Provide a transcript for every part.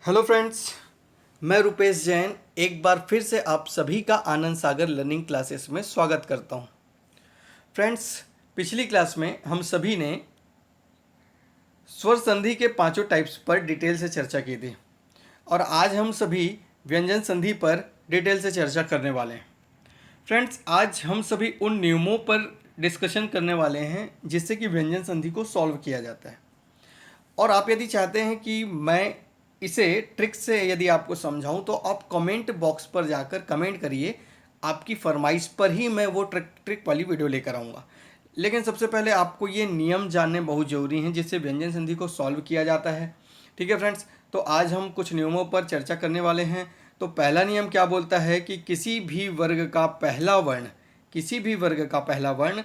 Hello friends, मैं रुपेश जैन एक बार फिर से आप सभी का आनंद सागर लर्निंग क्लासेस में स्वागत करता हूं। फ्रेंड्स, पिछली क्लास में हम सभी ने स्वर संधि के पांचों टाइप्स पर डिटेल से चर्चा की थी और आज हम सभी व्यंजन संधि पर डिटेल से चर्चा करने वाले हैं। फ्रेंड्स, आज हम सभी उन नियमों पर डिस्कशन करने वाले हैं जिससे कि व्यंजन संधि को सॉल्व किया जाता है। और आप यदि चाहते हैं कि मैं इसे ट्रिक से यदि आपको समझाऊं तो आप कमेंट बॉक्स पर जाकर कमेंट करिए। आपकी फरमाइश पर ही मैं वो ट्रिक वाली वीडियो लेकर आऊँगा। लेकिन सबसे पहले आपको ये नियम जानने बहुत ज़रूरी हैं जिससे व्यंजन संधि को सॉल्व किया जाता है। ठीक है फ्रेंड्स, तो आज हम कुछ नियमों पर चर्चा करने वाले हैं। तो पहला नियम क्या बोलता है कि किसी भी वर्ग का पहला वर्ण, किसी भी वर्ग का पहला वर्ण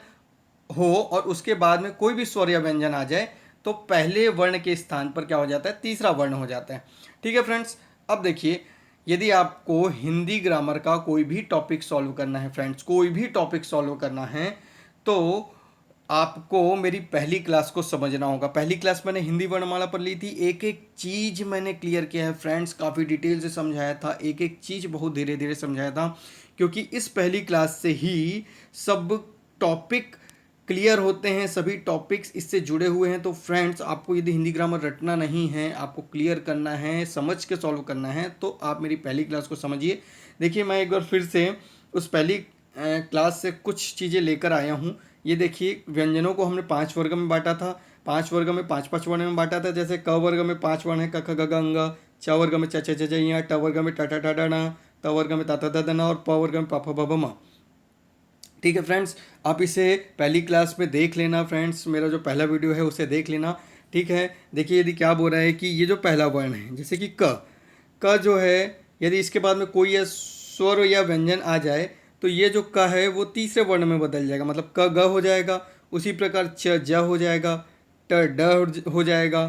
हो और उसके बाद में कोई भी स्वर या व्यंजन आ जाए तो पहले वर्ण के स्थान पर क्या हो जाता है, तीसरा वर्ण हो जाता है। ठीक है फ्रेंड्स, अब देखिए, यदि आपको हिंदी ग्रामर का कोई भी टॉपिक सॉल्व करना है फ्रेंड्स, कोई भी टॉपिक सॉल्व करना है तो आपको मेरी पहली क्लास को समझना होगा। पहली क्लास मैंने हिंदी वर्णमाला पर ली थी, एक एक चीज़ मैंने क्लियर किया है फ्रेंड्स, काफ़ी डिटेल से समझाया था, एक एक चीज़ बहुत धीरे धीरे समझाया था, क्योंकि इस पहली क्लास से ही सब टॉपिक क्लियर होते हैं, सभी टॉपिक्स इससे जुड़े हुए हैं। तो फ्रेंड्स, आपको यदि हिंदी ग्रामर रटना नहीं है, आपको क्लियर करना है, समझ के सॉल्व करना है, तो आप मेरी पहली क्लास को समझिए। देखिए, मैं एक बार फिर से उस पहली क्लास से कुछ चीज़ें लेकर आया हूँ। ये देखिए, व्यंजनों को हमने 5 वर्ग में बांटा था, 5 वर्ग में 5 वर्ण में बांटा था। जैसे क वर्ग में 5 वर्ण है, क ख ग घ अंग, च वर्ग में च छ ज झ ञ, ट वर्ग में ट ठ ड ढ ण, त वर्ग में त थ द ध न और प वर्ग में प फ ब भ म। ठीक है फ्रेंड्स, आप इसे पहली क्लास में देख लेना फ्रेंड्स, मेरा जो पहला वीडियो है उसे देख लेना। ठीक है, देखिए, यदि क्या बोल रहा है कि ये जो पहला वर्ण है, जैसे कि क जो है, यदि इसके बाद में कोई या स्वर या व्यंजन आ जाए तो ये जो क है वो तीसरे वर्ण में बदल जाएगा, मतलब क ग हो जाएगा। उसी प्रकार च ज हो जाएगा, ट ड हो जाएगा।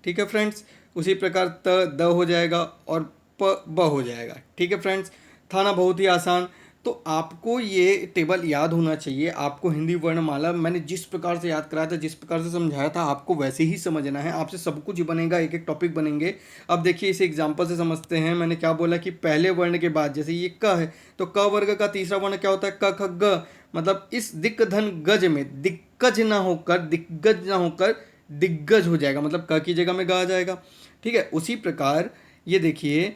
ठीक है फ्रेंड्स, उसी प्रकार त द हो जाएगा और प ब हो जाएगा। ठीक है फ्रेंड्स, था ना बहुत ही आसान। तो आपको ये टेबल याद होना चाहिए। आपको हिंदी वर्णमाला मैंने जिस प्रकार से याद कराया था, जिस प्रकार से समझाया था, आपको वैसे ही समझना है। आपसे सब कुछ बनेगा, एक एक टॉपिक बनेंगे। अब देखिए, इसे एग्जांपल से समझते हैं। मैंने क्या बोला कि पहले वर्ण के बाद, जैसे ये क है, तो क वर्ग का तीसरा वर्ण क्या होता है, क ख ग। मतलब इस दिक धन गज में दिग्गज ना होकर दिग्गज हो जाएगा, मतलब क की जगह में ग आ जाएगा। ठीक है, उसी प्रकार ये देखिए,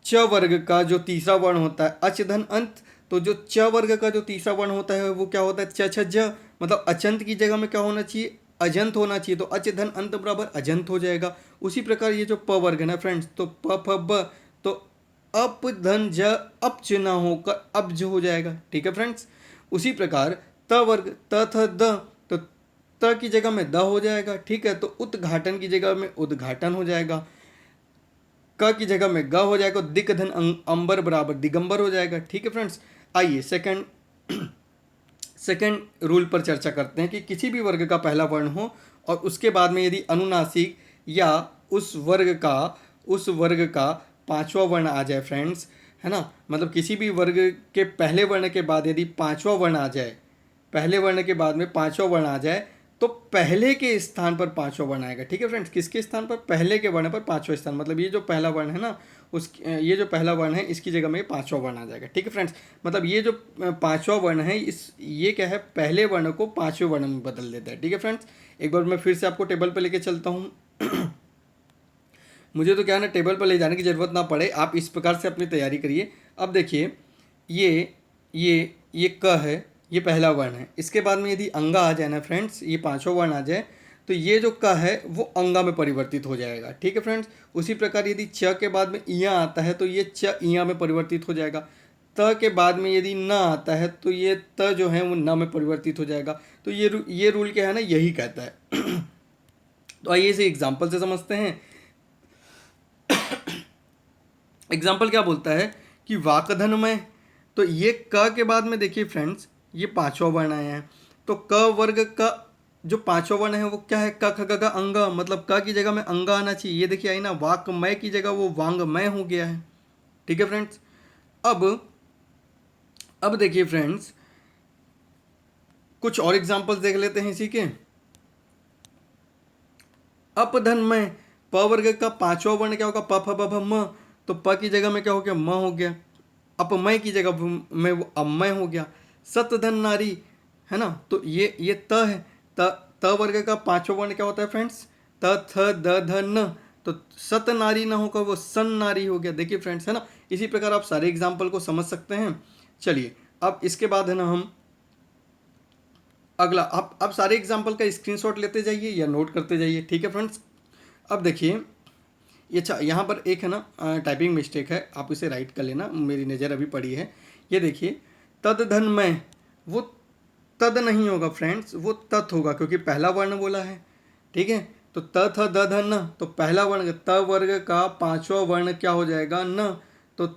च वर्ग का जो तीसरा वर्ण होता है अच धन अंत, तो जो च वर्ग का जो तीसरा वर्ण होता है वो क्या होता है, च छ ज। मतलब अचंत की जगह में क्या होना चाहिए, अजंत होना चाहिए, तो अच धन अंत बराबर अजंत हो जाएगा। उसी प्रकार ये जो प वर्ग है ना फ्रेंड्स, तो प फ ब, तो अप धन ज अपच ना होकर अब्ज हो जाएगा। ठीक है फ्रेंड्स, उसी प्रकार त वर्ग त थ द, तो त की जगह में द हो जाएगा। ठीक है, तो उद्घाटन की जगह में उद्घाटन हो जाएगा, क की जगह में ग हो जाएगा, दिक धन अंबर बराबर दिगंबर हो जाएगा। ठीक है फ्रेंड्स, आइए सेकंड रूल पर चर्चा करते हैं कि किसी भी वर्ग का पहला वर्ण हो और उसके बाद में यदि अनुनासिक या उस वर्ग का पांचवा वर्ण आ जाए फ्रेंड्स, है ना, मतलब किसी भी वर्ग के पहले वर्ण के बाद यदि पांचवा वर्ण आ जाए, पहले वर्ण के बाद में पांचवा वर्ण आ जाए तो पहले के स्थान पर पांचवा वर्ण आएगा। ठीक है फ्रेंड्स, किसके स्थान पर, पहले के वर्ण पर पांचवा स्थान, मतलब ये जो पहला वर्ण है ना, ये जो पहला वर्ण है इसकी जगह में पांचवा वर्ण आ जाएगा। ठीक है फ्रेंड्स, मतलब ये जो पांचवा वर्ण है, ये क्या है, पहले वर्ण को पांचवें वर्ण में बदल देता है। ठीक है फ्रेंड्स, एक बार मैं फिर से आपको टेबल पर लेके चलता हूँ। मुझे तो क्या है ना, टेबल पर ले जाने की ज़रूरत ना पड़े, आप इस प्रकार से अपनी तैयारी करिए। अब देखिए, ये ये क है, ये पहला वर्ण है। इसके बाद में यदि अंगा आ जाए ना फ्रेंड्स, ये पांचवा वर्ण आ जाए, तो ये जो क है वो अंगा में परिवर्तित हो जाएगा। ठीक है फ्रेंड्स, उसी प्रकार यदि च के बाद में इया आता है तो ये च इया में परिवर्तित हो जाएगा। त के बाद में यदि न आता है तो ये त जो है वो न में परिवर्तित हो जाएगा। तो ये रूल क्या है ना, यही कहता है। तो आइए इसे एग्जाम्पल से समझते हैं। एग्जाम्पल क्या बोलता है कि वाकधन में, तो ये क के बाद में देखिए फ्रेंड्स, ये पांचवा वर्ण आया है, तो क वर्ग का जो पांचवा वर्ण है वो क्या है, क ख ग घ अंग, मतलब क की जगह में अंग आना चाहिए। ये देखिए आई ना, वाकमय की जगह वो वांगमय हो गया है। ठीक है फ्रेंड्स, अब देखिए फ्रेंड्स, कुछ और एग्जांपल्स देख लेते हैं इसी के। अपधन में, प वर्ग का पांचवा वर्ण क्या होगा, प फ ब भ म, तो प की जगह में क्या हो गया, म हो गया। अपमय की जगह में वो अमय हो गया। सत धन नारी, है ना, तो ये त है। त वर्ग का पांचवा वर्ण क्या होता है फ्रेंड्स, त थ द ध न, तो सत नारी ना होगा, वो सन नारी हो गया। देखिए फ्रेंड्स, है ना, इसी प्रकार आप सारे एग्जाम्पल को समझ सकते हैं। चलिए अब इसके बाद है ना हम अगला, आप सारे एग्जाम्पल का स्क्रीनशॉट लेते जाइए या नोट करते जाइए, ठीक है फ्रेंड्स। अब देखिए ये, अच्छा यहाँ पर एक है ना टाइपिंग मिस्टेक है, आप इसे राइट कर लेना, मेरी नज़र अभी पड़ी है। ये देखिए तद धन में, वो तद नहीं होगा फ्रेंड्स, वो तत् होगा, क्योंकि पहला वर्ण बोला है, ठीक है। तो त थ द ध न, तो पहला वर्ण त वर्ग का पांचवा वर्ण क्या हो जाएगा, न, तो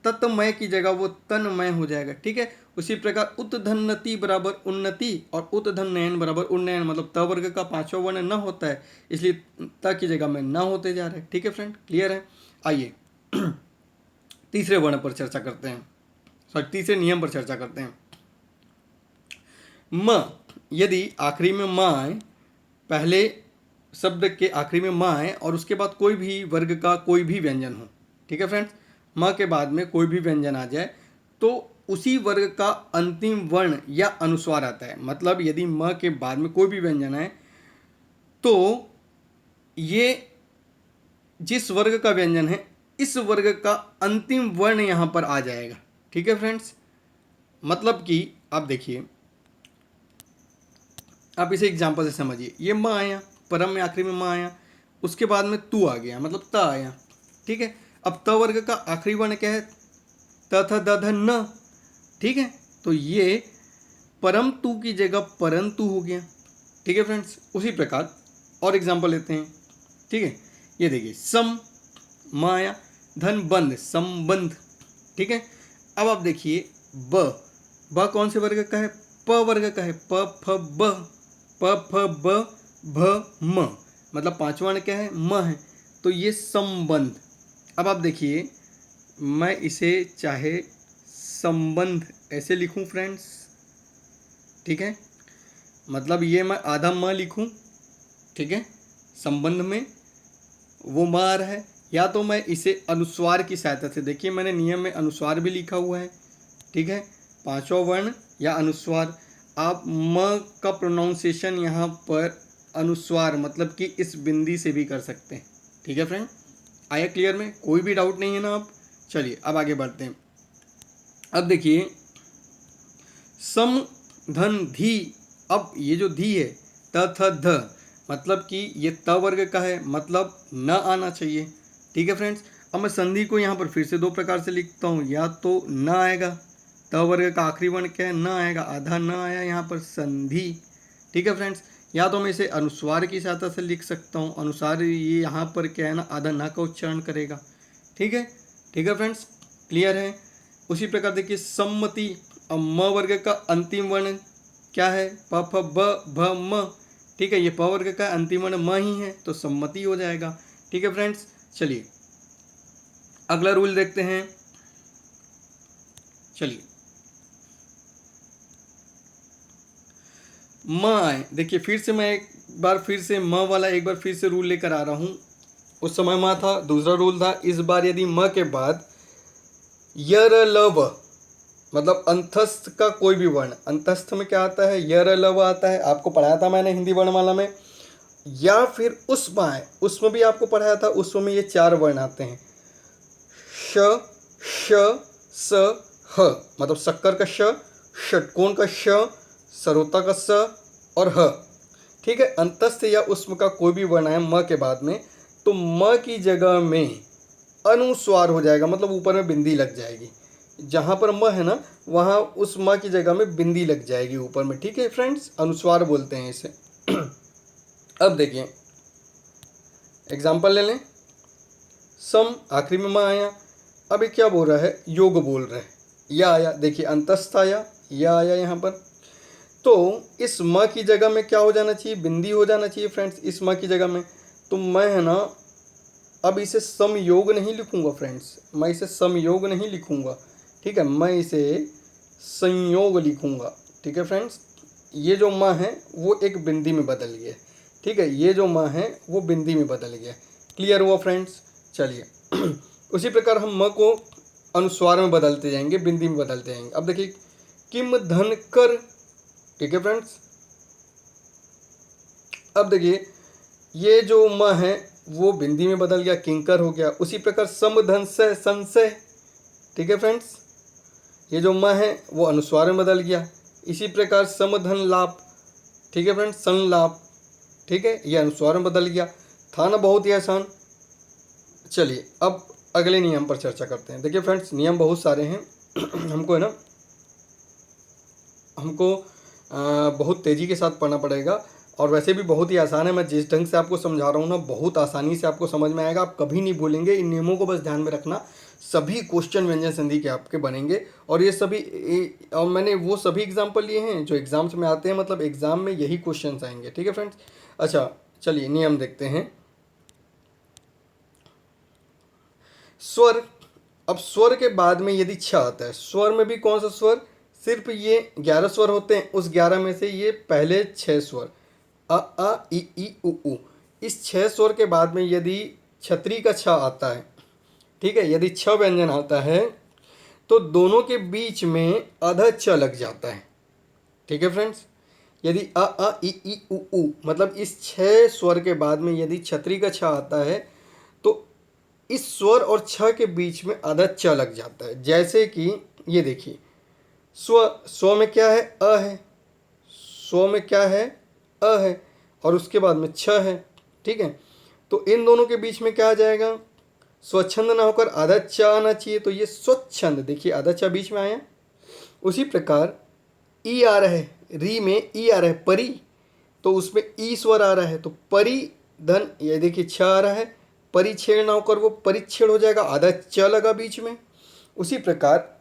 तत्मय की जगह वो तन्मय हो जाएगा, ठीक है। उसी प्रकार उत्धन्नति बराबर उन्नति और उत्धन्नयन बराबर उन्नयन, मतलब त वर्ग का पांचवा वर्ण न होता है, इसलिए त की जगह में न होते जा रहे हैं, ठीक है फ्रेंड, क्लियर है। आइए तीसरे वर्ण पर चर्चा करते हैं, सॉरी तीसरे नियम पर चर्चा करते हैं। म, यदि आखिरी में म आए, पहले शब्द के आखिरी में म आए और उसके बाद कोई भी वर्ग का कोई भी व्यंजन हो, ठीक है फ्रेंड्स, म के बाद में कोई भी व्यंजन आ जाए तो उसी वर्ग का अंतिम वर्ण या अनुस्वार आता है। मतलब यदि म के बाद में कोई भी व्यंजन आए तो ये जिस वर्ग का व्यंजन है इस वर्ग का अंतिम वर्ण यहाँ पर आ जाएगा, ठीक है फ्रेंड्स। मतलब कि आप देखिए, आप इसे एग्जाम्पल से समझिए, ये म आया, परम में आखिरी में म आया, उसके बाद में तू आ गया, मतलब त आया, ठीक है। अब त वर्ग का आखिरी वर्ण क्या है, त थ द ध न, ठीक है, तो ये परम तू की जगह परंतु हो गया, ठीक है फ्रेंड्स। उसी प्रकार और एग्जाम्पल लेते हैं, ठीक है। ये देखिए सम, म आया, धन बंध, संबंध, ठीक है। अब आप देखिए ब कौन से वर्ग का है, प वर्ग का है, प फ ब, प फ ब भ म, मतलब पांचवा वर्ण क्या है, म है, तो ये संबंध। अब आप देखिए, मैं इसे चाहे संबंध ऐसे लिखूं फ्रेंड्स, ठीक है, मतलब ये मैं आधा म लिखूं, ठीक है, संबंध में वो म आ रहा है, या तो मैं इसे अनुस्वार की सहायता से, देखिए मैंने नियम में अनुस्वार भी लिखा हुआ है, ठीक है, पांचवा वर्ण या अनुस्वार। आप म का प्रोनाउंसिएशन यहाँ पर अनुस्वार मतलब कि इस बिंदी से भी कर सकते हैं, ठीक है फ्रेंड, आया क्लियर में, कोई भी डाउट नहीं है ना आप। चलिए अब आगे बढ़ते हैं। अब देखिए सम धन धी, अब ये जो धी है त थ ध, मतलब कि ये त वर्ग का है, मतलब न आना चाहिए, ठीक है फ्रेंड्स। अब मैं संधि को यहाँ पर फिर से दो प्रकार से लिखता हूँ, या तो न आएगा, त वर्ग का आखिरी वर्ण क्या है, न आएगा, आधा न आया यहाँ पर संधि, ठीक है फ्रेंड्स। या तो मैं इसे अनुस्वार की सहायता से लिख सकता हूँ, अनुसार ये यहाँ पर क्या है ना, आधा न का उच्चारण करेगा, ठीक है फ्रेंड्स, क्लियर है। उसी प्रकार देखिए सम्मति, अब म वर्ग का अंतिम वर्ण क्या है, प फ ब भ म, ठीक है, ये प वर्ग का अंतिम वर्ण म ही है, तो सम्मति हो जाएगा, ठीक है फ्रेंड्स। चलिए अगला रूल देखते हैं। चलिए म आए, देखिए फिर से मैं एक बार फिर से म वाला एक बार फिर से रूल लेकर आ रहा हूँ। उस समय म था, दूसरा रूल था, इस बार यदि म के बाद य र ल व, मतलब अंतस्थ का कोई भी वर्ण, अंतस्थ में क्या आता है, य र ल व आता है, आपको पढ़ाया था मैंने हिंदी वर्णमाला में। या फिर उस्म आए, उसमें भी आपको पढ़ाया था, उसमें में ये चार वर्ण आते हैं, श श स ह, मतलब शक्कर का श, षटकोण का श, सरोता का स और ह, ठीक है। अंतस्थ या उस्म का कोई भी वर्ण है म के बाद में, तो म की जगह में अनुस्वार हो जाएगा, मतलब ऊपर में बिंदी लग जाएगी, जहाँ पर म है ना वहाँ उस म की जगह में बिंदी लग जाएगी ऊपर में, ठीक है फ्रेंड्स, अनुस्वार बोलते हैं इसे। अब देखिए एग्जाम्पल ले लें, सम आखिरी में म आया, अब ये क्या बोल रहा है, योग बोल रहा है, या आया, देखिए अंतस्थ आया, या आया यहाँ पर, तो इस म की जगह में क्या हो जाना चाहिए, बिंदी हो जाना चाहिए फ्रेंड्स, इस म की जगह में। तो मैं है ना अब इसे समयोग नहीं लिखूंगा फ्रेंड्स, मैं इसे समयोग नहीं लिखूंगा, ठीक है, मैं इसे संयोग लिखूंगा, ठीक है फ्रेंड्स। ये जो म है वो एक बिंदी में बदल गया, ठीक है, ये जो म है वो बिंदी में बदल गया, क्लियर हुआ फ्रेंड्स? चलिए उसी प्रकार हम म को अनुस्वार में बदलते जाएंगे, बिंदी में बदलते जाएंगे। अब देखिए किम धन कर, ठीक है फ्रेंड्स। अब देखिए ये जो म है वो बिंदी में बदल गया, किंकर हो गया। उसी प्रकार सम धन से संशय, ठीक है फ्रेंड्स, ये जो म है वो अनुस्वार में बदल गया। इसी प्रकार सम धन लाभ, ठीक है फ्रेंड्स, संलाप, ठीक है, ये अनुस्वार में बदल गया। था ना बहुत ही आसान। चलिए अब अगले नियम पर चर्चा करते हैं। देखिए फ्रेंड्स नियम बहुत सारे हैं हमको है ना, हमको बहुत तेज़ी के साथ पढ़ना पड़ेगा, और वैसे भी बहुत ही आसान है। मैं जिस ढंग से आपको समझा रहा हूँ ना, बहुत आसानी से आपको समझ में आएगा, आप कभी नहीं भूलेंगे। इन नियमों को बस ध्यान में रखना, सभी क्वेश्चन व्यंजन संधि के आपके बनेंगे। और ये सभी और मैंने वो सभी एग्जाम्पल लिए हैं जो एग्जाम्स में आते हैं, मतलब एग्जाम में यही क्वेश्चन आएंगे, ठीक है फ्रेंड्स। अच्छा चलिए नियम देखते हैं। स्वर, अब स्वर के बाद में यदि छ आता है, स्वर में भी कौन सा स्वर, सिर्फ ये 11 स्वर होते हैं, उस 11 में से ये पहले 6 स्वर अ ई उ। इस 6 स्वर के बाद में यदि छतरी का छ आता है, ठीक है, यदि छ व्यंजन आता है तो दोनों के बीच में आधा च लग जाता है, ठीक है फ्रेंड्स। यदि अ ई उ मतलब इस 6 स्वर के बाद में यदि छतरी का छ आता है तो इस स्वर और छ के बीच में आधा च लग जाता है। जैसे कि ये देखिए स्व में क्या है, अ है, स्व में क्या है, अ है, और उसके बाद में छ है, ठीक है। तो इन दोनों के बीच में क्या आ जाएगा, स्वच्छंद ना होकर आधा च आना चाहिए, तो ये स्वच्छंद, देखिए आधा च बीच में आया। उसी प्रकार ई आ रहा है, री में ई आ रहा है, परी, तो उसमें ई स्वर आ रहा है, तो परी धन, ये देखिए छ आ रहा है, परिच्छेद ना होकर वो परिच्छेद हो जाएगा, आधा च लगा बीच में। उसी प्रकार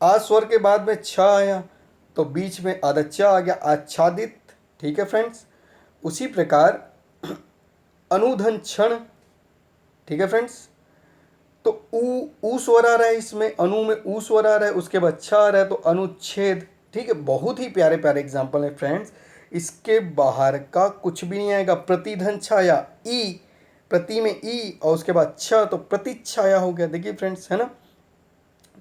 आ स्वर के बाद में छ आया तो बीच में आधा च आ गया, आच्छादित, ठीक है फ्रेंड्स। उसी प्रकार अनुधन क्षण, ठीक है फ्रेंड्स, तो ऊ स्वर आ रहा है इसमें, अनु में ऊ स्वर आ रहा है, उसके बाद छ आ रहा है तो अनुच्छेद, ठीक है। बहुत ही प्यारे प्यारे एग्जाम्पल है फ्रेंड्स, इसके बाहर का कुछ भी नहीं आएगा। प्रतिधन छाया, ई, प्रति में ई और उसके बाद छ, तो प्रतिच्छाया हो गया। देखिए फ्रेंड्स है ना,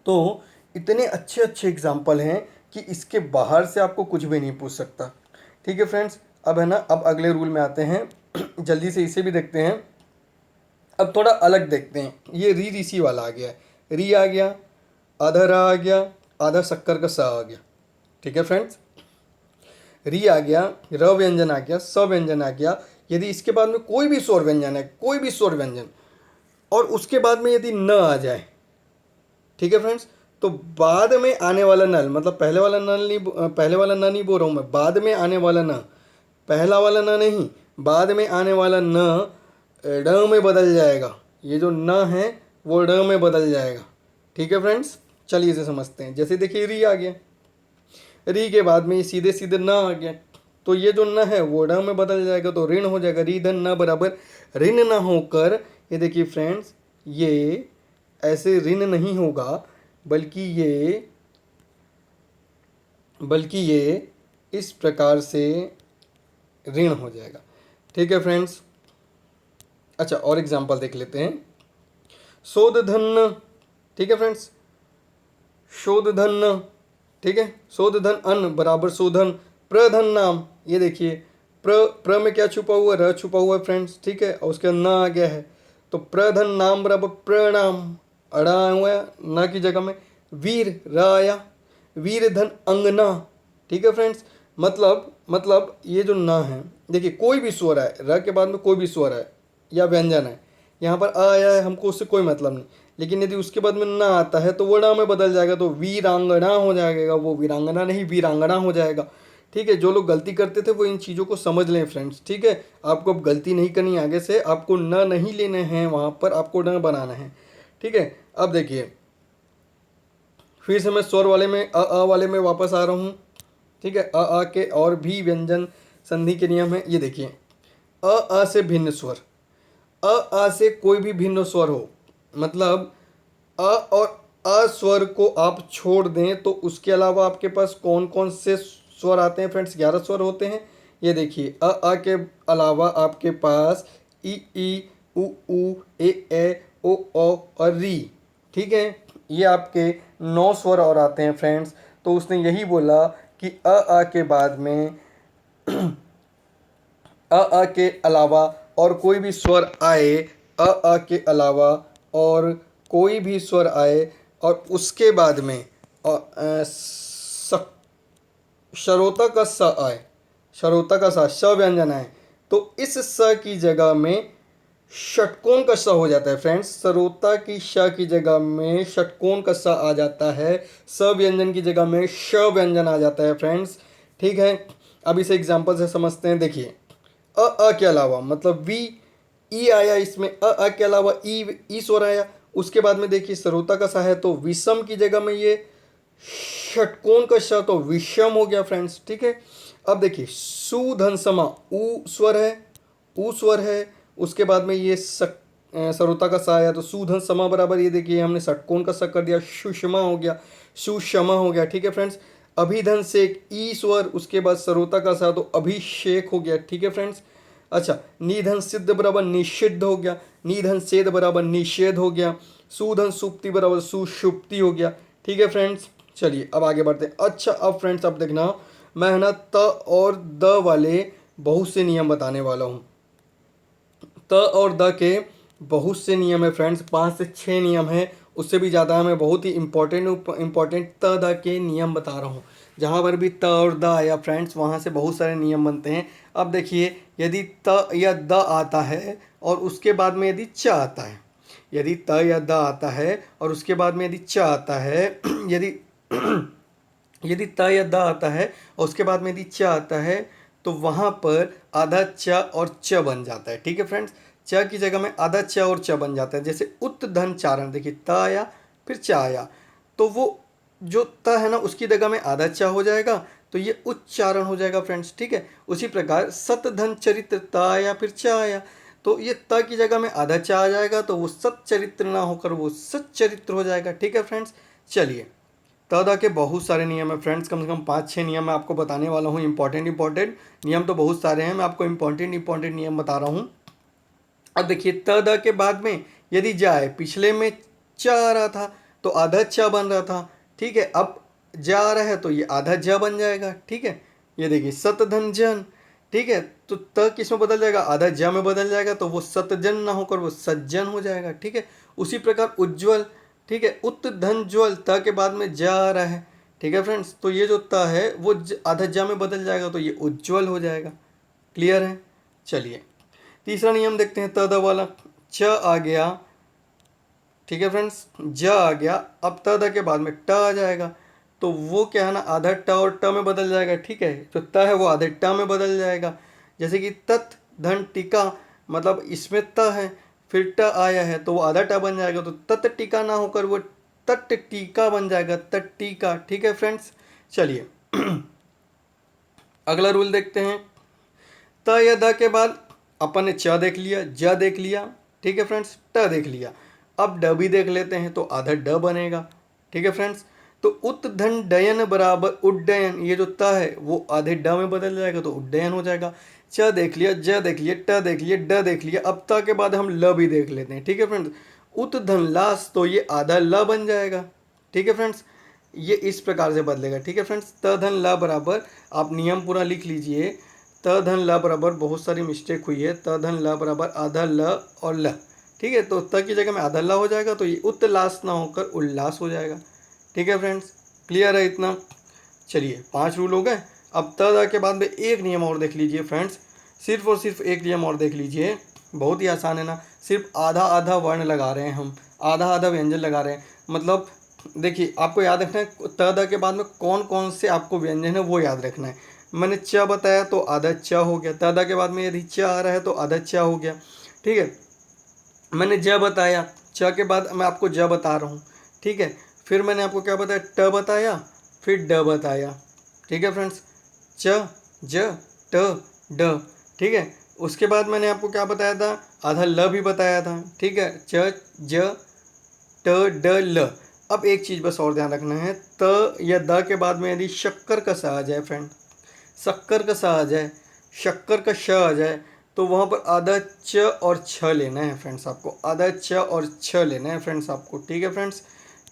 तो इतने अच्छे अच्छे एग्जाम्पल हैं कि इसके बाहर से आपको कुछ भी नहीं पूछ सकता, ठीक है फ्रेंड्स। अब है ना, अब अगले रूल में आते हैं जल्दी से इसे भी देखते हैं। अब थोड़ा अलग देखते हैं, ये री ऋषि वाला आ गया है, री आ गया, आधा रा आ गया, आधा शक्कर का सा आ गया, ठीक है फ्रेंड्स। री आ गया, र व्यंजन आ गया, स व्यंजन आ गया। यदि इसके बाद में कोई भी स्वर व्यंजन है, कोई भी स्वर व्यंजन, और उसके बाद में यदि न आ जाए, ठीक है फ्रेंड्स, तो बाद में आने वाला नल, मतलब पहले वाला नल नहीं, पहले वाला न नहीं बोल रहा हूँ मैं, बाद में आने वाला न, पहला वाला न नहीं, बाद में आने वाला न ड में बदल जाएगा। ये जो न है वो ड में बदल जाएगा, ठीक है फ्रेंड्स। चलिए इसे समझते हैं। जैसे देखिए री आ गया, री के बाद में सीधे सीधे न आ गया, तो ये जो न है वो ड में बदल जाएगा, तो ऋण हो जाएगा, री धन न बराबर ऋण न होकर, ये देखिए फ्रेंड्स, ये ऐसे ऋण नहीं होगा, बल्कि ये इस प्रकार से ऋण हो जाएगा, ठीक है फ्रेंड्स। अच्छा और एग्जांपल देख लेते हैं। शोध धन, ठीक है फ्रेंड्स, शोध धन, ठीक है, शोध धन अन्न बराबर शोधन, प्रधन नाम, ये देखिए प्र में क्या छुपा हुआ है, र छुपा हुआ है फ्रेंड्स, ठीक है, और उसके न आ गया है, तो प्रधन नाम बराबर प्रणाम, अड़ा हुआ है न की जगह में, वीर राया, वीर धन अंगना, ठीक है फ्रेंड्स। मतलब ये जो न है, देखिए कोई भी स्वर है, र के बाद में कोई भी स्वर है या व्यंजन है, यहाँ पर आया है, हमको उससे कोई मतलब नहीं, लेकिन यदि उसके बाद में ना आता है तो वो ना में बदल जाएगा, तो वीरांगना हो जाएगा, वो वीरांगना नहीं वीरांगना हो जाएगा, ठीक है। जो लोग गलती करते थे वो इन चीज़ों को समझ लें फ्रेंड्स, ठीक है। आपको अब गलती नहीं करनी, आगे से आपको न नहीं लेने हैं, वहाँ पर आपको न बनाना है, ठीक है। अब देखिए फिर से मैं स्वर वाले में अ वाले में वापस आ रहा हूँ, ठीक है। अ के और भी व्यंजन संधि के नियम है, ये देखिए अ से भिन्न स्वर, अ से कोई भी भिन्न स्वर हो, मतलब अ और अ स्वर को आप छोड़ दें तो उसके अलावा आपके पास कौन कौन से स्वर आते हैं फ्रेंड्स, 11 स्वर होते हैं। ये देखिए अ के अलावा आपके पास ई उ ए ओ और री। ठीक है, ये आपके 9 स्वर और आते हैं फ्रेंड्स। तो उसने यही बोला कि आ के बाद में के अलावा और कोई भी स्वर आए, के अलावा और कोई भी स्वर आए और उसके बाद में शरोता का स आए, शरोता का स व्यंजन आए, तो इस स की जगह में षटकोण का स हो जाता है फ्रेंड्स। सरोता की श की जगह में षटकोण का स आ जाता है, स व्यंजन की जगह में श व्यंजन आ जाता है फ्रेंड्स। ठीक है, अब इसे एग्जाम्पल से समझते हैं। देखिए, के अलावा मतलब वी ई आया, इसमें के अलावा ई स्वर आया। उसके बाद में देखिए सरोता का सा है तो विषम की जगह में ये षटकोण का श तो विषम हो गया फ्रेंड्स। ठीक है, अब देखिए सुधन समा ऊ स्वर है, ऊ स्वर है। उसके बाद में ये सरोता का सा आया तो सुधन समा बराबर, ये देखिए हमने षटकोण का सा कर दिया, सुषमा हो गया, सुषमा हो गया। ठीक है फ्रेंड्स, अभिधन से ई स्वर, उसके बाद सरोता का सा तो अभिषेक हो गया। ठीक है फ्रेंड्स, अच्छा, निधन सिद्ध बराबर निषिद्ध हो गया, निधन सेद बराबर निषेध हो गया, सुधन सुप्ति बराबर सुषुप्ति हो गया। ठीक है फ्रेंड्स, चलिए अब आगे बढ़ते हैं। अच्छा, अब फ्रेंड्स अब देखना, मैं है ना त और द वाले बहुत से नियम बताने वाला हूँ। त और द के बहुत से नियम है फ्रेंड्स, 5 से 6 नियम है, उससे भी ज़्यादा है। मैं बहुत ही इम्पोर्टेंट त द के नियम बता रहा हूँ। जहाँ पर भी त और द आया फ्रेंड्स, वहाँ से बहुत सारे नियम बनते हैं। अब देखिए, यदि त या द आता है और उसके बाद में यदि च आता है, यदि त या द आता है और उसके बाद में यदि च आता है, यदि यदि त या द आता है और उसके बाद में यदि च आता है, तो वहाँ पर आधा च और च बन जाता है। ठीक है फ्रेंड्स, च की जगह में आधा च और च बन जाता है। जैसे उत्धन चारण, देखिए त आया फिर च आया, तो वो जो त है ना उसकी जगह में आधा च हो जाएगा, तो ये उच्चारण हो जाएगा फ्रेंड्स। ठीक है, उसी प्रकार सतधन चरित्र, त आया फिर च आया, तो ये त की जगह में आधा च आ जाएगा, तो वो सच्चरित्र ना होकर वो सच्चरित्र हो जाएगा। ठीक है फ्रेंड्स, चलिए तदा के बहुत सारे नियम है फ्रेंड्स, कम से कम 5-6 नियम मैं आपको बताने वाला हूँ। इंपॉर्टेंट नियम तो बहुत सारे हैं, मैं आपको इंपॉर्टेंट नियम बता रहा हूँ। अब देखिए, तदा के बाद में यदि जाए, पिछले में च आ रहा था तो आधा च बन रहा था। ठीक है, अब जा आ रहा है तो ये आधा ज बन जाएगा। ठीक है, ये देखिए सतधन जन। ठीक है, तो त किस में बदल जाएगा, आधा ज में बदल जाएगा, तो वो सतजन ना होकर वो सज्जन हो जाएगा। ठीक है, उसी प्रकार उज्ज्वल। ठीक है, उत धन ज्वल, त के बाद में जा आ रहा है। ठीक है फ्रेंड्स, तो ये जो त है वो आधा ज में बदल जाएगा, तो ये उज्ज्वल हो जाएगा। क्लियर है, चलिए तीसरा नियम देखते हैं, तद वाला। च आ गया, ठीक है फ्रेंड्स, ज आ गया, अब तद के बाद में ट आ जाएगा, तो वो क्या है ना आधा ट और ट में बदल जाएगा। ठीक है, जो त है वो आधे ट में बदल जाएगा। जैसे कि तत् धन टीका, मतलब इसमें त है फिर ट आया है तो वो आधा ट बन जाएगा, तो तत् टीका ना होकर वो तट टीका बन जाएगा, तट टीका। ठीक है फ्रेंड्स, चलिए अगला रूल देखते हैं। त या द के बाद अपन ने च देख लिया, ज देख लिया, ठीक है फ्रेंड्स, ट देख लिया, अब ड भी देख लेते हैं, तो आधा ड बनेगा। ठीक है फ्रेंड्स, तो उत धन डयन बराबर उड्डयन, ये जो त है वो आधे ड में बदल जाएगा, तो उड्डयन हो जाएगा। च देख लिया, ज देख लिया, ट देख लिया, ड देख लिया, अब त के बाद हम ल भी देख लेते हैं। ठीक है फ्रेंड्स, उत धन लास, तो ये आधा ल बन जाएगा। ठीक है फ्रेंड्स, ये इस प्रकार से बदलेगा। ठीक है फ्रेंड्स, त धन ल बराबर, आप नियम पूरा लिख लीजिए, त धन ल बराबर, बहुत सारी मिस्टेक हुई है, त धन ल बराबर आधा ल और ल। ठीक है, तो त की जगह में आधा ल हो जाएगा, तो ये उत्लास ना होकर उल्लास हो जाएगा। ठीक है फ्रेंड्स, क्लियर है इतना। चलिए 5 रूल हो गए। अब त द के बाद में एक नियम और देख लीजिए फ्रेंड्स, सिर्फ और सिर्फ एक नियम और देख लीजिए, बहुत ही आसान है ना। सिर्फ आधा आधा वर्ण लगा रहे हैं हम, आधा आधा व्यंजन लगा रहे हैं। मतलब देखिए, आपको याद रखना है त द के बाद में कौन कौन से आपको व्यंजन है वो याद रखना है। मैंने च बताया तो आधा च हो गया, त द के बाद में यदि च आ रहा है तो आधा च हो गया। ठीक है, मैंने ज बताया, च के बाद मैं आपको ज बता रहा हूँ। ठीक है, फिर मैंने आपको क्या बताया, ट बताया, फिर ड बताया। ठीक है फ्रेंड्स, च ज ट ड। ठीक है, उसके बाद मैंने आपको क्या बताया था, आधा ल भी बताया था। ठीक है, च ज ट ड ल। अब एक चीज़ बस और ध्यान रखना है, त या द के बाद में यदि शक्कर का स आ जाए फ्रेंड, शक्कर का स आ जाए, शक्कर का श आ जाए, तो वहाँ पर आधा च और छ लेना है फ्रेंड्स आपको, आधा च और छ लेना है फ्रेंड्स आपको। ठीक है फ्रेंड्स,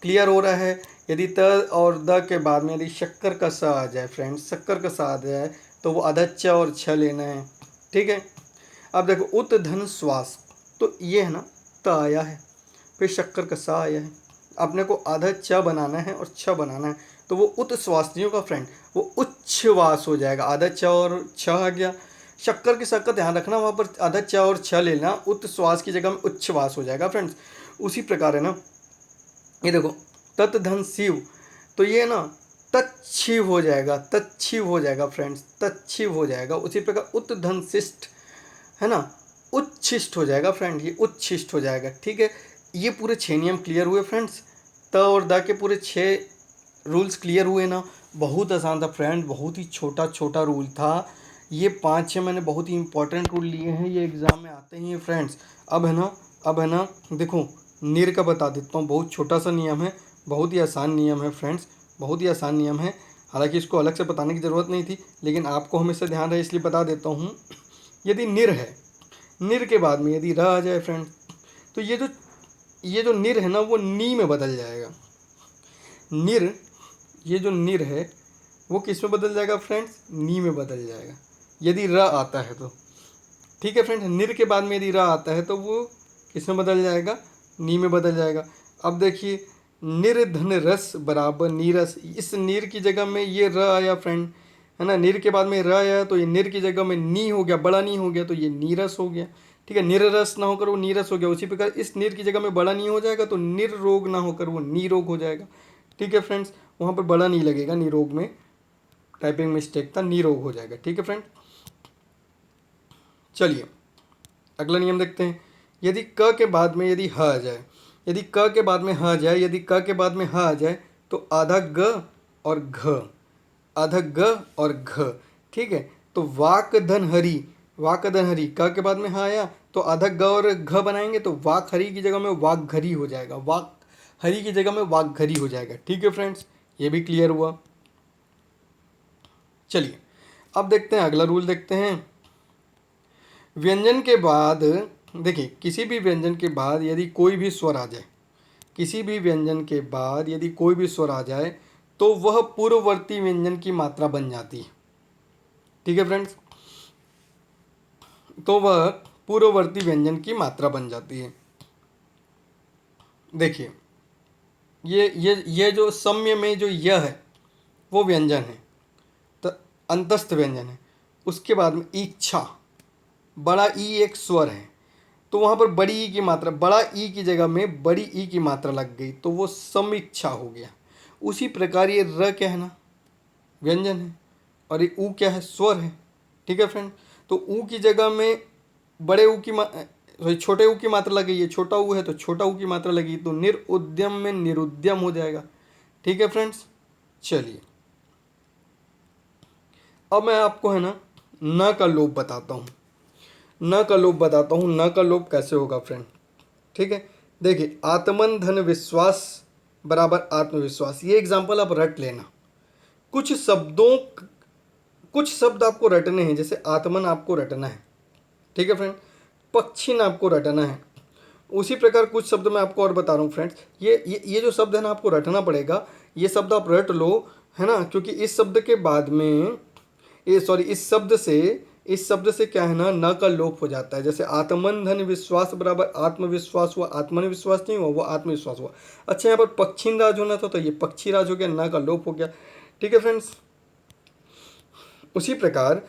क्लियर हो रहा है। यदि त और द के बाद में यदि शक्कर का स आ जाए फ्रेंड्स, शक्कर का स आ जाए तो वो आधा च और छ लेना है। ठीक है, अब देखो उत धन श्वास, तो ये है ना त आया है, फिर शक्कर का स आया है, अपने को आधा च बनाना है और छ बनाना है, तो वो उत श्वास नहीं होगा फ्रेंड, वो उच्छ्वास हो जाएगा। आधा च और छ आ गया, शक्कर के स का ध्यान रखना, वहाँ पर आधा च और छ लेना, उत श्वास की जगह में उच्छ्वास हो जाएगा फ्रेंड्स। उसी प्रकार है ना, ये देखो तत् धन शिव, तो ये ना तच्छिव हो जाएगा, तच्छिव हो जाएगा फ्रेंड्स, तच्छिव हो जाएगा। उसी प्रकार उत धन शिष्ट है ना, उच्छिष्ट हो जाएगा फ्रेंड, ये उच्छिष्ट हो जाएगा। ठीक है, ये पूरे 6 नियम क्लियर हुए फ्रेंड्स, त और द के पूरे 6 रूल्स क्लियर हुए ना। बहुत आसान था फ्रेंड, बहुत ही छोटा छोटा रूल था। ये 5-6 मैंने बहुत ही इंपॉर्टेंट रूल लिए हैं, ये एग्ज़ाम में आते ही हैं फ्रेंड्स। अब है ना देखो निर का बता देता हूँ, बहुत छोटा सा नियम है, बहुत ही आसान नियम है फ्रेंड्स, बहुत ही आसान नियम है। हालांकि इसको अलग से बताने की ज़रूरत नहीं थी, लेकिन आपको हमेशा ध्यान रहे इसलिए बता देता हूँ। यदि निर है, निर के बाद में यदि र आ जाए फ्रेंड, तो ये जो निर है ना वो नी में बदल जाएगा। निर, ये जो निर है वो किस में बदल जाएगा फ्रेंड्स, नी में बदल जाएगा यदि र आता है तो। ठीक है फ्रेंड, निर के बाद में यदि र आता है तो वो किस में बदल जाएगा, नी में बदल जाएगा। अब देखिए निर्धन रस बराबर नीरस, इस नीर की जगह में ये र आया फ्रेंड, है ना, निर के बाद में र आया तो ये निर की जगह में नी हो गया, बड़ा नी हो गया, तो ये नीरस हो गया। ठीक है, निररस ना होकर वो नीरस हो गया। उसी प्रकार इस निर की जगह में बड़ा नी हो जाएगा तो निर्रोग ना होकर वो नीरोग हो जाएगा। ठीक है फ्रेंड्स, वहाँ पर बड़ा नी लगेगा, निरोग में टाइपिंग मिस्टेक था, नीरोग हो जाएगा। ठीक है फ्रेंड, चलिए अगला नियम देखते हैं। यदि क के बाद में यदि ह आ जाए, यदि क के बाद में ह आ जाए, यदि क के बाद में ह आ जाए तो आधा ग और घ, आधा ग और घ। ठीक है, तो वाक धन हरि, वाक धन हरि, क के बाद में ह आया तो आधा ग और घ बनाएंगे तो वाक हरि की जगह में वाक घरी हो जाएगा, वाक हरि की जगह में वाक घरी हो जाएगा। ठीक है फ्रेंड्स, ये भी क्लियर हुआ। चलिए अब देखते हैं अगला रूल, देखते हैं व्यंजन के बाद। देखिए किसी भी व्यंजन के बाद यदि कोई भी स्वर आ जाए, किसी भी व्यंजन के बाद यदि कोई भी स्वर आ जाए तो वह पूर्ववर्ती व्यंजन की मात्रा बन जाती है। ठीक है फ्रेंड्स, तो वह पूर्ववर्ती व्यंजन की मात्रा बन जाती है। देखिए ये जो सम्य में जो यह है वो व्यंजन है, तो अंतस्थ व्यंजन है। उसके बाद में इच्छा, बड़ा ई एक स्वर है, तो वहाँ पर बड़ी ई की मात्रा, बड़ा ई की जगह में बड़ी ई की मात्रा लग गई तो वो समीक्षा हो गया। उसी प्रकार ये र क्या है ना, व्यंजन है, और ये ऊ क्या है, स्वर है। ठीक है फ्रेंड, तो ऊ की जगह में बड़े ऊ की सॉरी छोटे ऊ की मात्रा लगी है, छोटा ऊ है तो छोटा ऊ की मात्रा लगी, तो निरुद्यम में निरुद्यम हो जाएगा। ठीक है फ्रेंड्स, चलिए अब मैं आपको है ना न का लोप बताता हूँ, न का लोप बताता हूँ, न का लोप कैसे होगा फ्रेंड। ठीक है, देखिए आत्मन धन विश्वास बराबर आत्मविश्वास, ये एग्जाम्पल आप रट लेना। कुछ शब्द आपको रटने हैं, जैसे आत्मन आपको रटना है। ठीक है फ्रेंड, पक्षिन आपको रटना है। उसी प्रकार कुछ शब्द मैं आपको और बता रहा हूँ फ्रेंड्स, ये जो शब्द है ना आपको रटना पड़ेगा, ये शब्द आप रट लो, है ना, क्योंकि इस शब्द के बाद में इस शब्द से क्या है ना न का लोप हो जाता है। जैसे आत्मन धन विश्वास बराबर आत्मविश्वास हुआ, आत्मन विश्वास नहीं हुआ, वो आत्मविश्वास हुआ। अच्छा, यहाँ पर पक्षी राज होना था तो ये पक्षी राज हो गया, न का लोप हो गया। ठीक है फ्रेंड्स, उसी प्रकार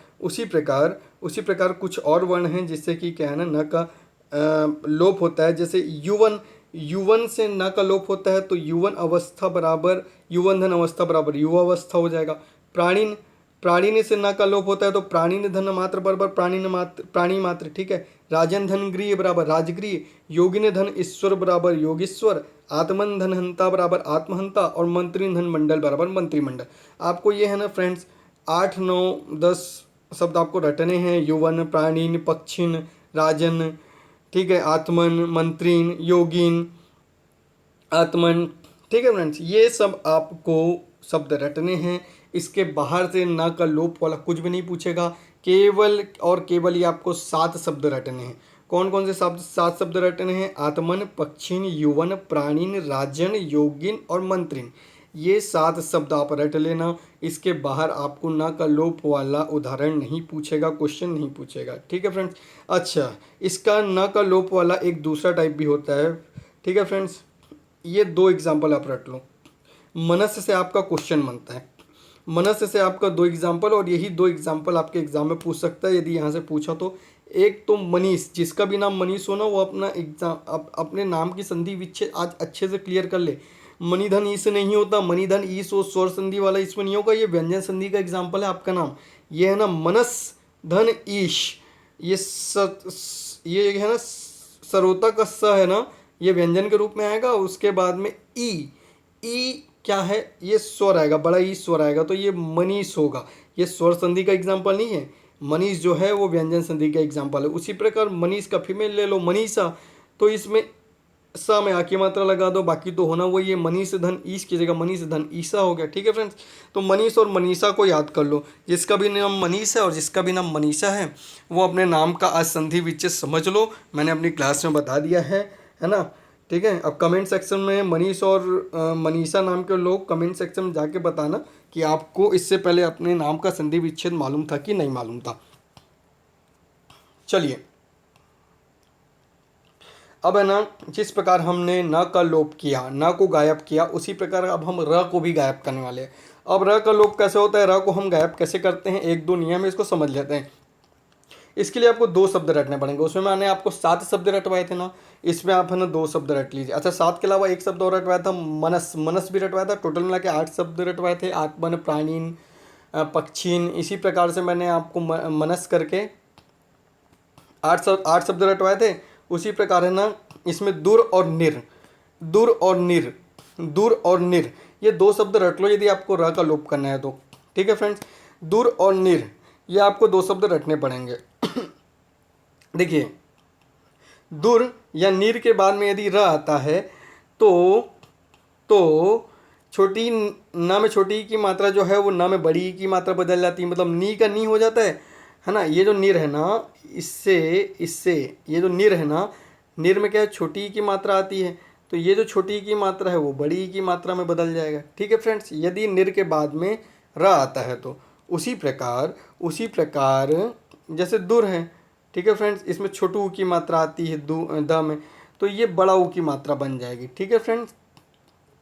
कुछ और वर्ण हैं जिससे कि क्या है ना न का लोप होता है। जैसे युवन, युवन से न का लोप होता है तो युवन अवस्था बराबर युवन धन अवस्था बराबर युवा अवस्था हो जाएगा। प्राणीन, प्राणीन से न का लोप होता है तो प्राणीन धन मात्र बराबर प्राणी मात्र। ठीक है, राजन धन गृह बराबर राजगृह, योगिन धन ईश्वर बराबर योगीश्वर, आत्मन धन हंता बराबर आत्महंता, और मंत्री धन मंडल बराबर मंत्रिमंडल। आपको ये है ना फ्रेंड्स 8, 9, 10 शब्द आपको रटने हैं, युवन, प्राणीन, पक्षिन, राजन, ठीक है, आत्मन, मंत्रीन, योगिन, आत्मन। ठीक है फ्रेंड्स, ये सब आपको शब्द रटने हैं। इसके बाहर से ना का लोप वाला कुछ भी नहीं पूछेगा। केवल और केवल ये आपको 7 शब्द रटने हैं। कौन कौन से शब्द 7 शब्द रटने हैं? आत्मन, पक्षिन, युवन, प्राणीन, राजन, योगिन और मंत्रिन। ये 7 शब्द आप रट लेना। इसके बाहर आपको न का लोप वाला उदाहरण नहीं पूछेगा, क्वेश्चन नहीं पूछेगा। ठीक है फ्रेंड्स। अच्छा, इसका न का लोप वाला एक दूसरा टाइप भी होता है। ठीक है फ्रेंड्स, ये 2 एग्जाम्पल आप रट लो। मनस्य से आपका क्वेश्चन बनता है। मनस्य से आपका 2 एग्जाम्पल, और यही 2 एग्जाम्पल आपके एग्जाम में पूछ सकता है यदि यहाँ से पूछा तो। एक तो मनीष, जिसका भी नाम मनीष हो ना, वो अपना एग्जाम अपने नाम की संधि विच्छेद आज अच्छे से क्लियर कर ले। मणिधन ईस नहीं होता, मणिधन ईस वो स्वर संधि वाला इसमें नहीं होगा। ये व्यंजन संधि का एग्जाम्पल है आपका नाम। ये है ना मनस धन ईश, ये है ना सरोता का स है ना, ये व्यंजन के रूप में आएगा। उसके बाद में ई क्या है? ये स्वर आएगा, बड़ा ई स्वर आएगा, तो ये मनीष होगा। ये स्वर संधि का एग्जाम्पल नहीं है। मनीष जो है वो व्यंजन संधि का एग्जाम्पल है। उसी प्रकार मनीष का फीमेल ले लो, मनीषा, तो इसमें सा में आ की मात्रा लगा दो, बाकी तो होना वही है। मनीष धन ईश की जगह मनीष धन ईसा हो गया। ठीक है फ्रेंड्स। तो मनीष और मनीषा को याद कर लो। जिसका भी नाम मनीष है और जिसका भी नाम मनीषा है, वो अपने नाम का आज संधि विच्छेद समझ लो। मैंने अपनी क्लास में बता दिया है ना। ठीक है। अब कमेंट सेक्शन में मनीष और मनीषा नाम के लोग कमेंट सेक्शन में जाके बताना कि आपको इससे पहले अपने नाम का संधि विच्छेद मालूम था कि नहीं मालूम था। चलिए, अब है ना, जिस प्रकार हमने न का लोप किया, न को गायब किया, उसी प्रकार अब हम र को भी गायब करने वाले हैं। अब र का लोप कैसे होता है, र को हम गायब कैसे करते हैं, 1-2 नियम है, इसको समझ लेते हैं। इसके लिए आपको 2 शब्द रटने पड़ेंगे। उसमें मैंने आपको 7 शब्द रटवाए थे ना, इसमें आप है ना 2 शब्द रट लीजिए। अच्छा, 7 के अलावा 1 शब्द और रटवाया था, मनस। मनस भी रटवाया था। टोटल मिला के 8 शब्द रटवाए थे। आत्मन, प्राणीन, पक्षीन। इसी प्रकार से मैंने आपको मनस करके 8 शब्द रटवाए थे। उसी प्रकार है ना, इसमें दूर और निर, दूर और निर, दूर और निर, ये 2 शब्द रट लो यदि आपको र का लोप करना है तो। ठीक है फ्रेंड्स। दूर और निर, ये आपको 2 शब्द रटने पड़ेंगे। देखिए, दूर या नीर के बाद में यदि र आता है तो छोटी न में छोटी की मात्रा जो है वो न में बड़ी की मात्रा बदल जाती है, मतलब नी का नी हो जाता है ना। ये जो निर है ना, इससे ये जो निर है ना, निर में क्या है, छोटी की मात्रा आती है, तो ये जो छोटी की मात्रा है वो बड़ी की मात्रा में बदल जाएगा। ठीक है फ्रेंड्स। यदि निर के बाद में र आता है तो उसी प्रकार जैसे दूर है। ठीक है फ्रेंड्स। इसमें छोटू ऊ की मात्रा आती है द में, तो ये बड़ा ऊ की मात्रा बन जाएगी। ठीक है फ्रेंड्स।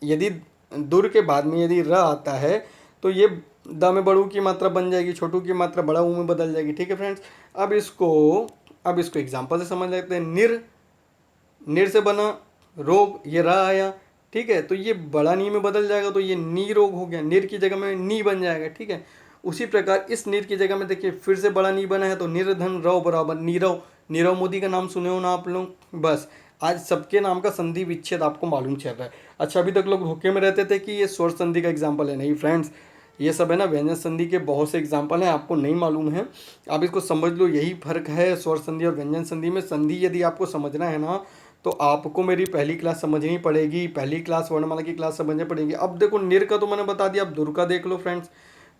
यदि दूर के बाद में यदि र आता है तो ये द में बड़ू की मात्रा बन जाएगी, छोटू की मात्रा बड़ा ऊ में बदल जाएगी। ठीक है फ्रेंड्स। अब इसको एग्जांपल से समझ लेते हैं। निर से बना रोग, ये र आया। ठीक है। तो ये बड़ा नी में बदल जाएगा, तो ये नी रोग हो गया। निर की जगह में नी बन जाएगा। ठीक है। उसी प्रकार इस निर की जगह में देखिए फिर से बड़ा नी बना है, तो निर्धन रव बराबर नीरव। नीरव मोदी का नाम सुने हो ना आप लोग। बस आज सबके नाम का संधि विच्छेद आपको मालूम चल रहा है। अच्छा, अभी तक लोग धोखे में रहते थे कि ये स्वर संधि का एग्जाम्पल है। नहीं फ्रेंड्स, ये सब है ना व्यंजन संधि के बहुत से एग्जाम्पल हैं, आपको नहीं मालूम है। आप इसको समझ लो, यही फर्क है स्वर संधि और व्यंजन संधि में। संधि यदि आपको समझना है ना, तो आपको मेरी पहली क्लास समझनी पड़ेगी, पहली क्लास वर्णमाला की क्लास समझनी पड़ेगी। अब देखो, निर का तो मैंने बता दिया, अब दुर का देख लो फ्रेंड्स।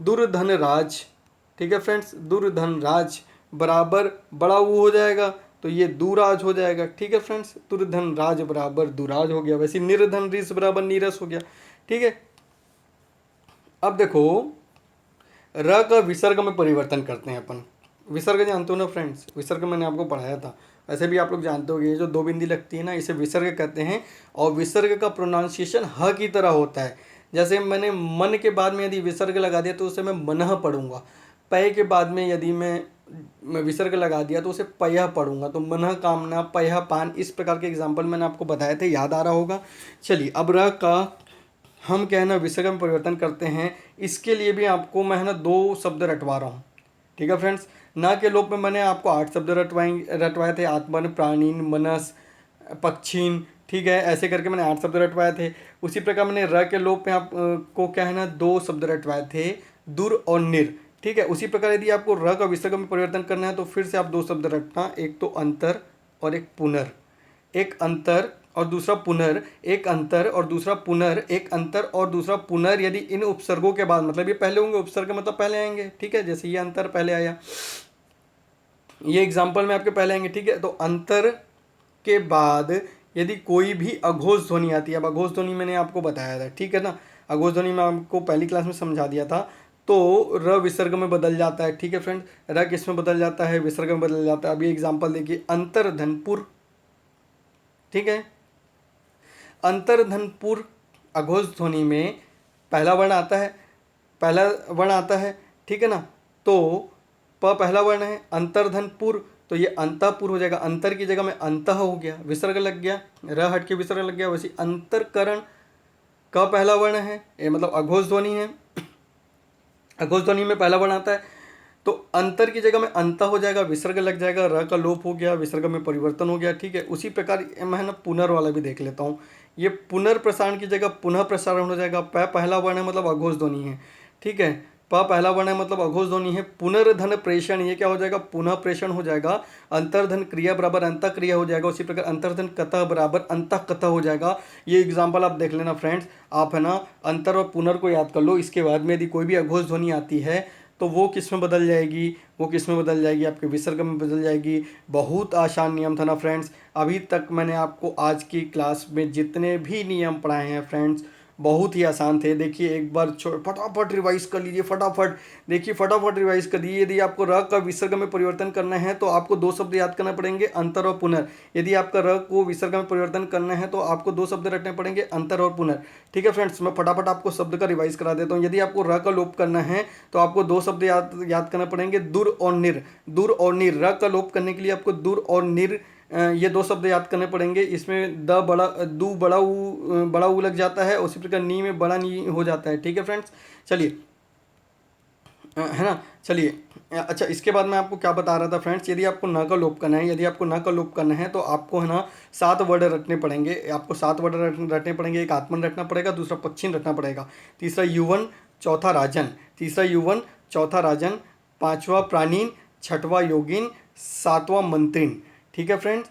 दुर्धन राज। ठीक है फ्रेंड्स। दुर्धन राज बराबर बड़ा वो हो जाएगा, तो ये दुराज हो जाएगा। ठीक है फ्रेंड्स। दुर्धन राज बराबर दुराज हो गया। वैसे निर्धन रिस बराबर नीरस हो गया। ठीक है। अब देखो, र का विसर्ग में परिवर्तन करते हैं अपन। विसर्ग जानते हो ना फ्रेंड्स, विसर्ग मैंने आपको पढ़ाया था। वैसे भी आप लोग जानते हो, ये जो 2 बिंदी लगती है ना, इसे विसर्ग कहते हैं। और विसर्ग का प्रोनाउंसिएशन ह की तरह होता है। जैसे मैंने मन के बाद में यदि विसर्ग लगा दिया तो उसे मैं मनः पढ़ूंगा। पय के बाद में यदि मैं विसर्ग लगा दिया तो उसे पयः पढ़ूंगा। तो मनः कामना, पयः पान, इस प्रकार के एग्जाम्पल मैंने आपको बताए थे, याद आ रहा होगा। चलिए, अब र का हम क्या है ना विसर्ग में परिवर्तन करते हैं। इसके लिए भी आपको मैं है ना 2 शब्द रटवा रहा हूँ। ठीक है फ्रेंड्स। ना के लोप में मैंने आपको 8 शब्द रटवाए थे। आत्मन, प्राणीन, मनस, पक्षीन। ठीक है। ऐसे करके मैंने 8 शब्द रटवाए थे। उसी प्रकार मैंने र के लोप में आपको क्या है ना 2 शब्द रटवाए थे, दूर और निर। ठीक है। उसी प्रकार यदि आपको र का विसर्ग में परिवर्तन करना है तो फिर से आप 2 शब्द रटना, एक तो अंतर और एक पुनर। एक अंतर और दूसरा पुनर, एक अंतर और दूसरा पुनर, एक अंतर और दूसरा पुनर। यदि इन उपसर्गों के बाद, मतलब ये पहले होंगे, उपसर्ग मतलब पहले आएंगे। ठीक है। जैसे ये अंतर पहले आया, ये एग्जाम्पल में आपके पहले आएंगे, ठीक है। तो अंतर के बाद यदि कोई भी अघोष ध्वनि आती है, अब अघोष ध्वनि मैंने आपको बताया था, ठीक है ना, अघोष ध्वनि मैं आपको पहली क्लास में समझा दिया था। तो र विसर्ग में बदल जाता है, ठीक है फ्रेंड्स, र किस में बदल जाता है, विसर्ग में बदल जाता है। अभी एग्जाम्पल देखिए, अंतर्धनपुर, ठीक है, अंतर्धनपुर अघोष ध्वनि में पहला वर्ण आता है, पहला वर्ण आता है, ठीक है ना। तो प पहला वर्ण है, अंतर्धनपुर, तो ये अंतापुर हो जाएगा, अंतर की जगह में अंतः हो गया, विसर्ग लग गया, र हट के विसर्ग लग गया। वैसे अंतरकरण का पहला वर्ण है, ये मतलब अघोष ध्वनि है, अघोष ध्वनि में पहला वर्ण आता है, तो अंतर की जगह में अंत हो जाएगा, विसर्ग लग जाएगा, र का लोप हो गया, विसर्ग में परिवर्तन हो गया, ठीक है। उसी प्रकार मैं ना पुनर वाला भी देख लेता हूँ। ये पुनर्प्रसारण की जगह पुनः प्रसारण हो जाएगा। पहला वर्ण है मतलब अघोष ध्वनि है, ठीक है, पहला वर्ण है मतलब अघोष ध्वनि है। पुनर्धन प्रेषण, ये क्या हो जाएगा, पुनः प्रेषण हो जाएगा। अंतर्धन क्रिया बराबर अंत क्रिया हो जाएगा। उसी प्रकार अंतर्धन कतः बराबर अंत कतः हो जाएगा। ये एग्जाम्पल आप देख लेना फ्रेंड्स, आप है ना अंतर और पुनर को याद कर लो। इसके बाद में यदि कोई भी अघोष ध्वनि आती है तो वो किस में बदल जाएगी, वो किस में बदल जाएगी, आपके विसर्ग में बदल जाएगी। बहुत आसान नियम था ना फ्रेंड्स। अभी तक मैंने आपको आज की क्लास में जितने भी नियम पढ़ाए हैं फ्रेंड्स, बहुत ही आसान थे। देखिए एक बार फटाफट रिवाइज कर लीजिए, फटाफट देखिए, फटाफट रिवाइज कर दीजिए। यदि आपको र का विसर्ग में परिवर्तन करना है तो आपको दो शब्द याद करना पड़ेंगे, अंतर और पुनर। यदि आपका र को विसर्ग में परिवर्तन करना है तो आपको दो शब्द रटने पड़ेंगे, अंतर और पुनर, ठीक है फ्रेंड्स। मैं फटाफट आपको शब्द का रिवाइज करा देता हूँ। यदि आपको र का लोप करना है तो आपको दो शब्द याद करना पड़ेंगे, दूर और निर। दूर और निर, र का लोप करने के लिए आपको दूर और निर ये दो शब्द याद करने पड़ेंगे। इसमें द बड़ा दू बड़ा ऊ लग जाता है, उसी प्रकार नी में बड़ा नी हो जाता है, ठीक है फ्रेंड्स। चलिए है ना, चलिए अच्छा, इसके बाद मैं आपको क्या बता रहा था फ्रेंड्स, यदि आपको न का लोप करना है, यदि आपको न का लोप करना है तो आपको है ना 7 वर्ड रटने पड़ेंगे। आपको 7 वर्ड रटने पड़ेंगे। एक आत्मन रटना पड़ेगा, दूसरा पच्छिन रटना पड़ेगा, तीसरा युवन, चौथा राजन, तीसरा युवन, चौथा राजन, पांचवा प्राणीन, छठवा योगिन, सातवां मंत्रिन, ठीक है फ्रेंड्स,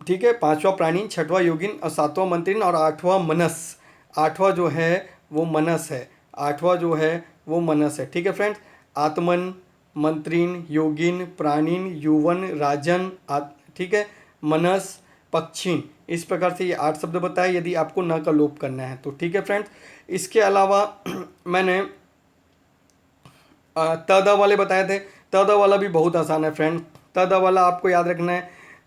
ठीक है। पांचवा प्राणीन, छठवा योगिन और सातवां मंत्रिन और आठवां मनस। आठवां जो है वो मनस है, आठवां जो है वो मनस है, ठीक है फ्रेंड्स। आत्मन, मंत्रिन, योगिन, प्राणीन, युवन, राजन, ठीक है, मनस, पक्षिन, इस प्रकार से ये 8 शब्द बताए यदि आपको न का लोप करना है तो, ठीक है फ्रेंड्स। इसके अलावा मैंने तदा वाले बताए थे। तदा वाला भी बहुत आसान है फ्रेंड। तदा वाला आपको याद रखना है,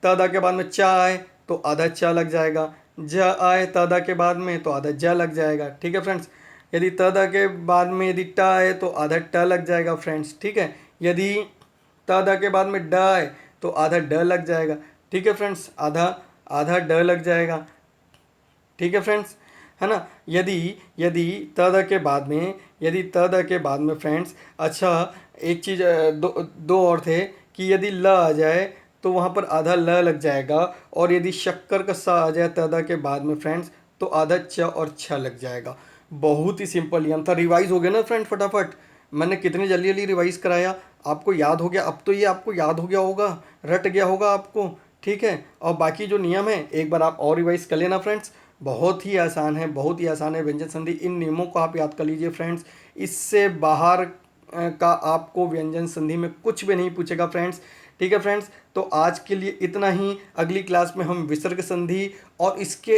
तदा के बाद में च आए तो आधा च लग जाएगा, ज आए तदा के बाद में तो आधा ज लग जाएगा, ठीक है फ्रेंड्स। यदि तदा के बाद में यदि ट आए तो आधा ट लग जाएगा फ्रेंड्स, ठीक है। यदि तदा के बाद में ड आए तो आधा ड लग जाएगा, ठीक है फ्रेंड्स, आधा ड लग जाएगा, ठीक है फ्रेंड्स, है ना। यदि यदि तद के बाद में, यदि तद के बाद में फ्रेंड्स, अच्छा एक चीज़ दो और थे कि यदि ल आ जाए तो वहाँ पर आधा ल लग जाएगा, और यदि शक्कर का सा आ जाए तदा के बाद में फ्रेंड्स तो आधा च और छ लग जाएगा। बहुत ही सिंपल नियम था। रिवाइज हो गया ना फ्रेंड फटाफट। मैंने कितनी जल्दी जल्दी रिवाइज कराया, आपको याद हो गया। अब तो ये आपको याद हो गया होगा, रट गया होगा आपको, ठीक है। और बाकी जो नियम है एक बार आप और रिवाइज कर लेना फ्रेंड्स। बहुत ही आसान है, बहुत ही आसान है व्यंजन संधि। इन नियमों को आप याद कर लीजिए फ्रेंड्स। इससे बाहर का आपको व्यंजन संधि में कुछ भी नहीं पूछेगा फ्रेंड्स, ठीक है फ्रेंड्स। तो आज के लिए इतना ही। अगली क्लास में हम विसर्ग संधि और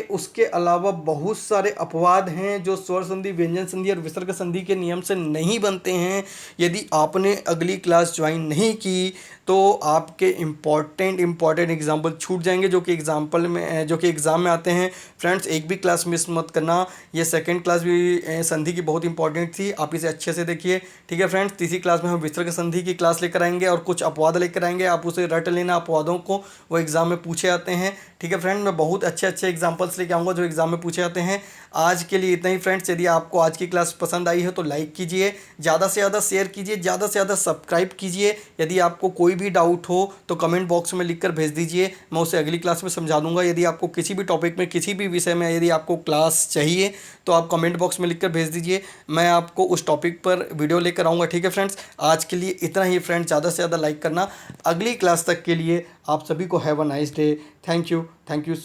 उसके अलावा बहुत सारे अपवाद हैं जो स्वर संधि, व्यंजन संधि और विसर्ग संधि के नियम से नहीं बनते हैं। यदि आपने अगली क्लास ज्वाइन नहीं की तो आपके इम्पॉर्टेंट एग्जाम्पल छूट जाएंगे जो कि एग्ज़ाम में आते हैं फ्रेंड्स। एक भी क्लास मिस मत करना। ये सेकेंड क्लास भी संधि की बहुत इंपॉर्टेंट थी, आप इसे अच्छे से देखिए, ठीक है फ्रेंड्स। तीसरी क्लास में हम विसर्ग संधि की क्लास लेकर आएंगे और कुछ अपवाद लेकर आएंगे, आप उसे रट लेना अपवादों को, वो एग्जाम में पूछे जाते हैं, ठीक है फ्रेंड। मैं बहुत अच्छे एग्जाम्पल्स लेके आऊँगा जो एग्जाम में पूछे जाते हैं। आज के लिए इतना ही फ्रेंड्स। यदि आपको आज की क्लास पसंद आई है तो लाइक कीजिए, ज़्यादा से ज़्यादा शेयर कीजिए, ज़्यादा से ज़्यादा सब्सक्राइब कीजिए। यदि आपको कोई भी डाउट हो तो कमेंट बॉक्स में लिखकर भेज दीजिए, मैं उसे अगली क्लास में समझा दूंगा। यदि आपको किसी भी टॉपिक में, किसी भी विषय में यदि आपको क्लास चाहिए तो आप कमेंट बॉक्स में लिखकर भेज दीजिए, मैं आपको उस टॉपिक पर वीडियो लेकर आऊँगा, ठीक है फ्रेंड्स। आज के लिए इतना ही फ्रेंड्स, ज़्यादा से ज़्यादा लाइक करना। अगली क्लास तक के लिए आप सभी को have a nice day. Thank you so